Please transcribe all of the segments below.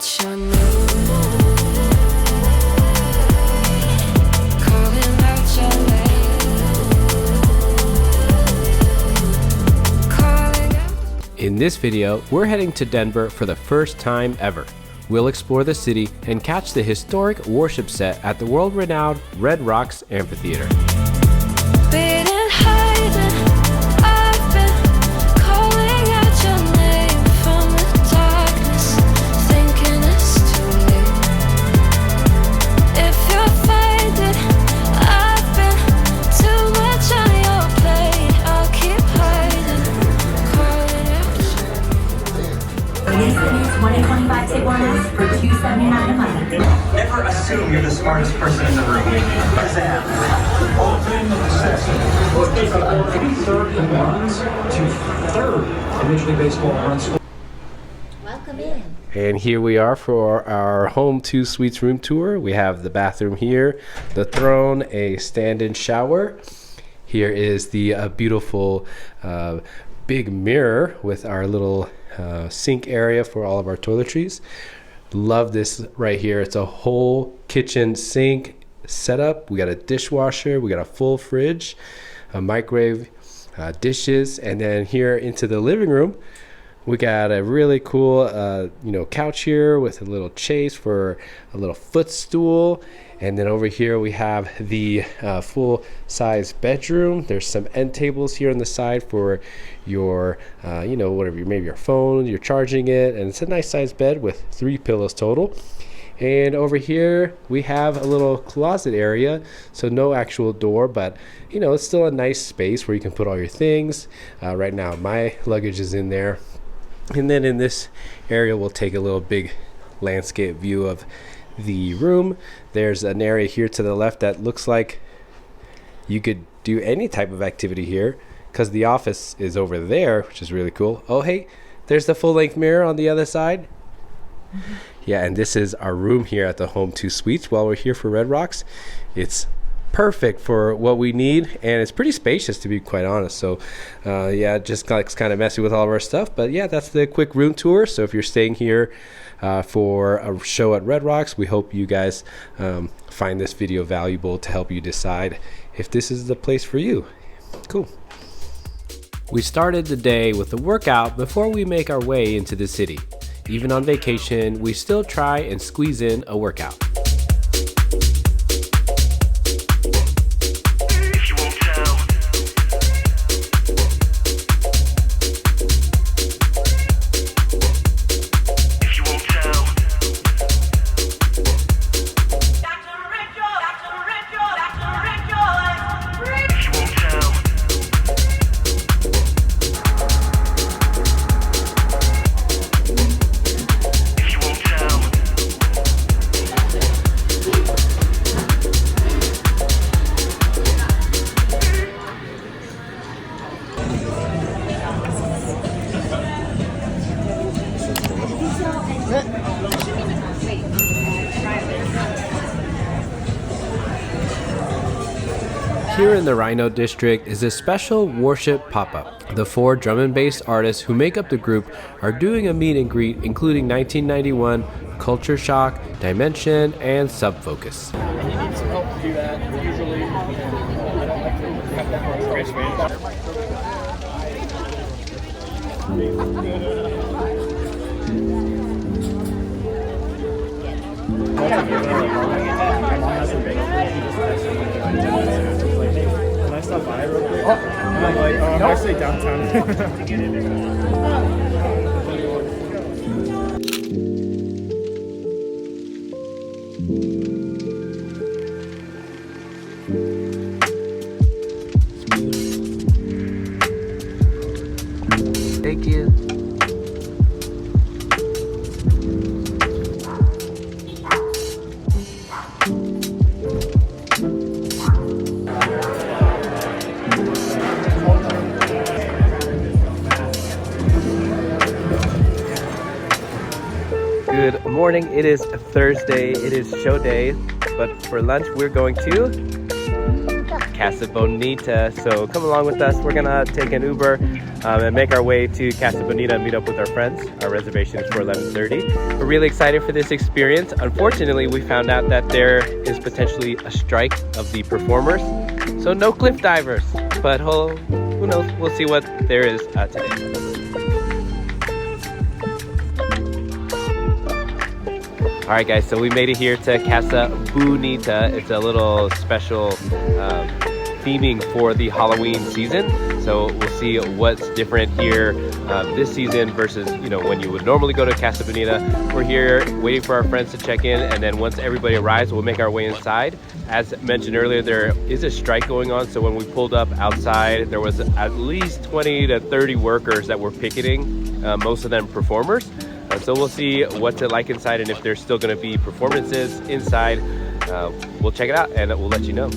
out your name, calling out your name, calling out. In this video, we're heading to Denver for the first time ever. We'll explore the city and catch the historic worship set at the world-renowned Red Rocks Amphitheatre. Been hiding, I've been calling out your name from the darkness, thinking it's too late. If you're faded, I've been too much on your plate. I'll keep hiding, calling out your name. This is 2025 take one ask for $279 a month. Never assume you're the smartest person in the room. Exam. Open session. Third in runs to third in Major League Baseball runs. Welcome in. And here we are for our Home 2 Suites room tour. We have the bathroom here, the throne, a stand-in shower. Here is the beautiful big mirror with our little sink area for all of our toiletries. Love this right here. It's a whole kitchen sink setup. We got a dishwasher, we got a full fridge, a microwave, dishes, and then here into the living room we got a really cool couch here with a little chase for a little footstool. And then over here we have the full-size bedroom. There's some end tables here on the side for your, whatever, maybe your phone, you're charging it. And it's a nice size bed with 3 pillows total. And over here we have a little closet area. So no actual door, but it's still a nice space where you can put all your things. Right now my luggage is in there. And then in this area we'll take a little big landscape view of the room. There's an area here to the left that looks like you could do any type of activity here because the office is over there, which is really cool. Oh hey, there's the full-length mirror on the other side. Yeah, and this is our room here at the Home 2 Suites. While we're here for Red Rocks, it's perfect for what we need, and it's pretty spacious, to be quite honest. So yeah, just kind of messy with all of our stuff, but yeah, that's the quick room tour. So if you're staying here for a show at Red Rocks, we hope you guys find this video valuable to help you decide if this is the place for you. Cool. We started the day with a workout before we make our way into the city. Even on vacation, we still try and squeeze in a workout. Here in the Rhino District is a special worship pop-up. The 4 drum and bass artists who make up the group are doing a meet and greet including 1991, Culture Shock, Dimension, and Subfocus. And you need some help to do that. Usually, I don't like to have that much fresh Can I stop by real quick? And I'm like, I'm actually downtown. Thank you. Good morning. It is Thursday. It is show day, but for lunch we're going to Casa Bonita. So come along with us. We're gonna take an Uber and make our way to Casa Bonita and meet up with our friends. Our reservation is for 11:30. We're really excited for this experience. Unfortunately, we found out that there is potentially a strike of the performers. So no cliff divers, but who knows? We'll see what there is today. All right, guys, so we made it here to Casa Bonita. It's a little special theming for the Halloween season. So we'll see what's different here this season versus, you know, when you would normally go to Casa Bonita. We're here waiting for our friends to check in, and then once everybody arrives, we'll make our way inside. As mentioned earlier, there is a strike going on, so when we pulled up outside, there was at least 20 to 30 workers that were picketing, most of them performers. So we'll see what's it like inside and if there's still going to be performances inside. We'll check it out and we'll let you know.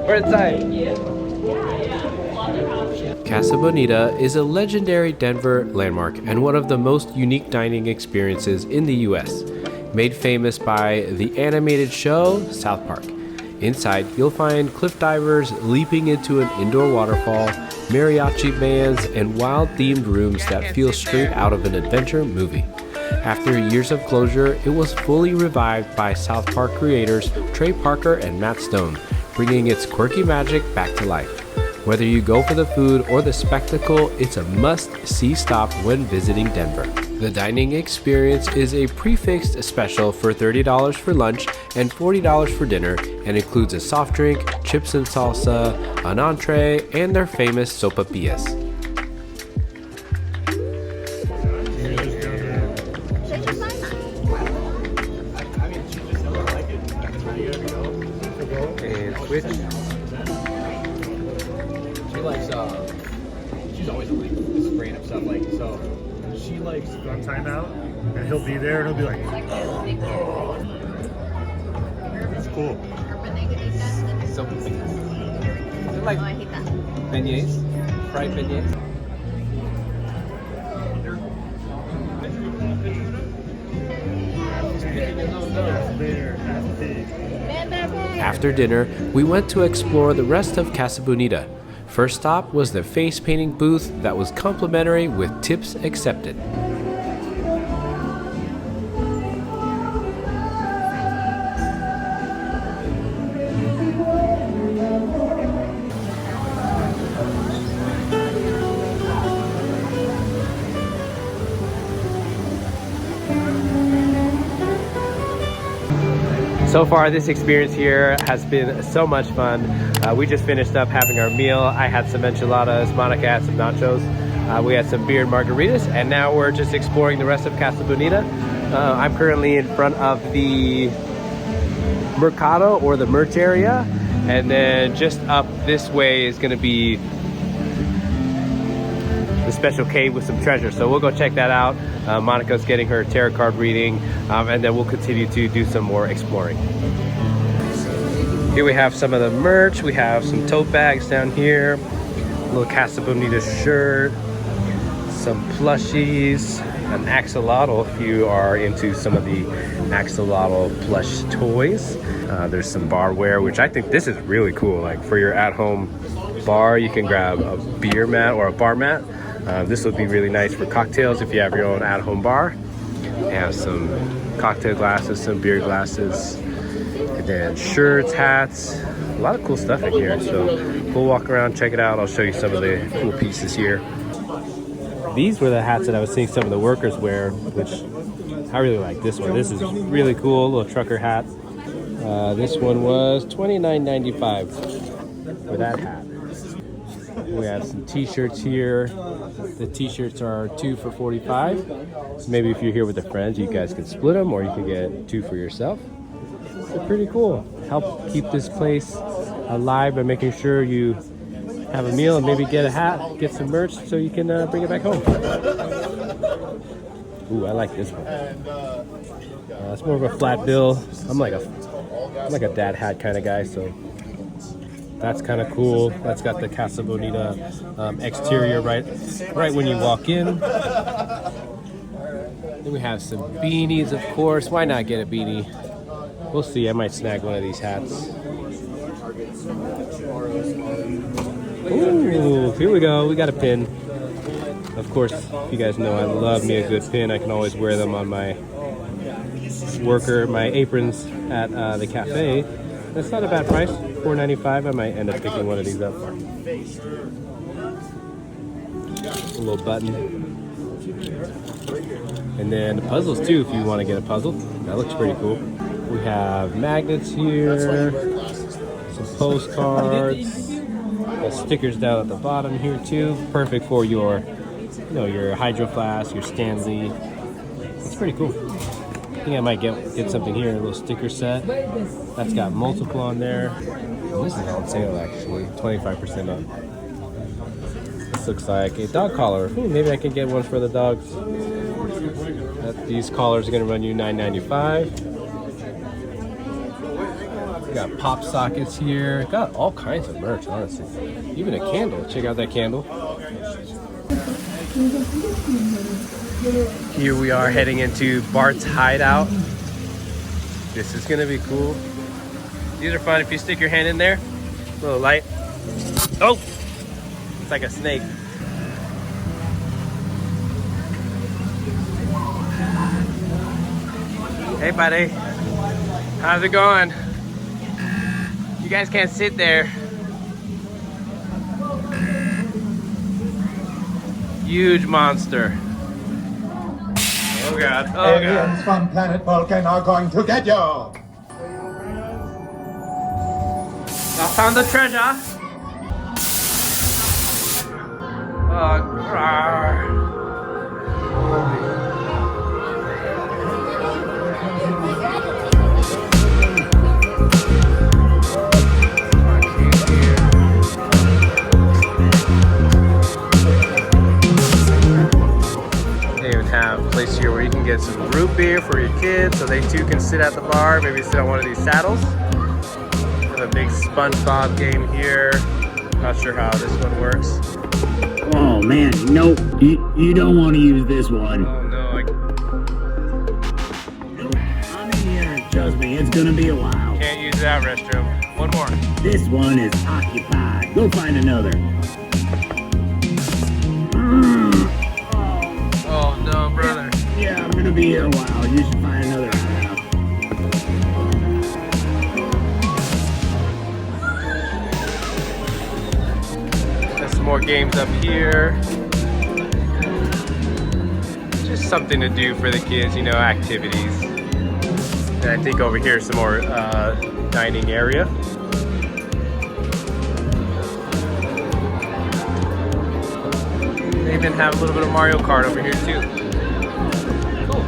We're inside. Casa Bonita is a legendary Denver landmark and one of the most unique dining experiences in the US, made famous by the animated show South Park. Inside, you'll find cliff divers leaping into an indoor waterfall, mariachi bands, and wild-themed rooms that feel straight out of an adventure movie. After years of closure, it was fully revived by South Park creators Trey Parker and Matt Stone, bringing its quirky magic back to life. Whether you go for the food or the spectacle, it's a must-see stop when visiting Denver. The dining experience is a prefixed special for $30 for lunch and $40 for dinner, and includes a soft drink, chips and salsa, an entree, and their famous sopapillas. And switch. She likes, she's always like spraying up stuff, like, so she likes one time out, and he'll be there, and he'll be like, it's cool. So, is it like beignets? Fried beignets? After dinner, we went to explore the rest of Casa Bonita. First stop was the face painting booth that was complimentary with tips accepted. So far, this experience here has been so much fun. We just finished up having our meal. I had some enchiladas, Monica had some nachos. We had some beer and margaritas, and now we're just exploring the rest of Casa Bonita. I'm currently in front of the Mercado, or the merch area, and then just up this way is gonna be the special cave with some treasure. So we'll go check that out. Monica's getting her tarot card reading, and then we'll continue to do some more exploring. Here we have some of the merch. We have some tote bags down here, a little Casa Bonita shirt, some plushies, an axolotl if you are into some of the axolotl plush toys. There's some barware, which I think this is really cool. Like for your at-home bar, you can grab a beer mat or a bar mat. This would be really nice for cocktails if you have your own at-home bar. They have some cocktail glasses, some beer glasses, and then shirts, hats, a lot of cool stuff in here. So we'll walk around, check it out. I'll show you some of the cool pieces here. These were the hats that I was seeing some of the workers wear, which I really like this one. This is really cool, little trucker hat. This one was $29.95 for that hat. We have some t-shirts here. The t-shirts are 2 for $45. So maybe if you're here with a friend, you guys can split them, or you can get 2 for yourself. They're pretty cool. Help keep this place alive by making sure you have a meal and maybe get a hat, get some merch so you can bring it back home. Ooh, I like this one. It's more of a flat bill. I'm like a dad hat kind of guy, so that's kind of cool. That's got the Casa Bonita exterior right when you walk in. Then we have some beanies, of course. Why not get a beanie? We'll see. I might snag one of these hats. Ooh, here we go. We got a pin. Of course, you guys know I love me a good pin. I can always wear them on my my aprons at the cafe. That's not a bad price. $4.95. I might end up picking one of these up. A little button. And then the puzzles too, if you want to get a puzzle. That looks pretty cool. We have magnets here, some postcards, got stickers down at the bottom here too. Perfect for your, your Hydro Flask, your Stanley. It's pretty cool. I think I might get something here, a little sticker set. That's got multiple on there. And this is on sale actually, 25% off. This looks like a dog collar. Ooh, maybe I can get one for the dogs. These collars are gonna run you $9.95. We got pop sockets here. Got all kinds of merch, honestly. Even a candle. Check out that candle. Here we are heading into Bart's Hideout. This is gonna be cool. These are fun if you stick your hand in there. A little light. Oh! It's like a snake. Hey buddy. How's it going? You guys can't sit there. Huge monster. Oh god. Oh god. Aliens from planet Vulcan are going to get you! I found the treasure. Oh, they even have a place here where you can get some root beer for your kids so they too can sit at the bar, maybe sit on one of these saddles. A big SpongeBob game here. Not sure how this one works. Oh man, nope. You don't want to use this one. Oh no, I'm in here. Trust me, it's gonna be a while. can't use that restroom. One more. This one is occupied. Go find another. Oh no, brother. Yeah, I'm gonna be here a while. You should find another out. More games up here. Just something to do for the kids, activities. And I think over here is some more dining area. They even have a little bit of Mario Kart over here too. Cool.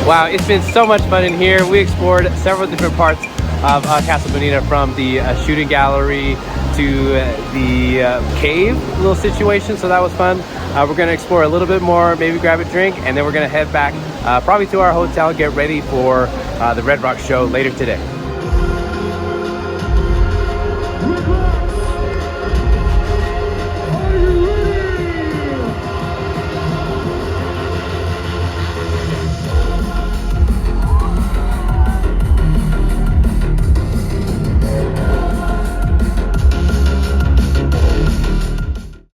Wow, it's been so much fun in here. We explored several different parts of Casa Bonita, from the shooting gallery to the cave little situation, so that was fun. We're gonna explore a little bit more, maybe grab a drink, and then we're gonna head back probably to our hotel, get ready for the Red Rocks show later today.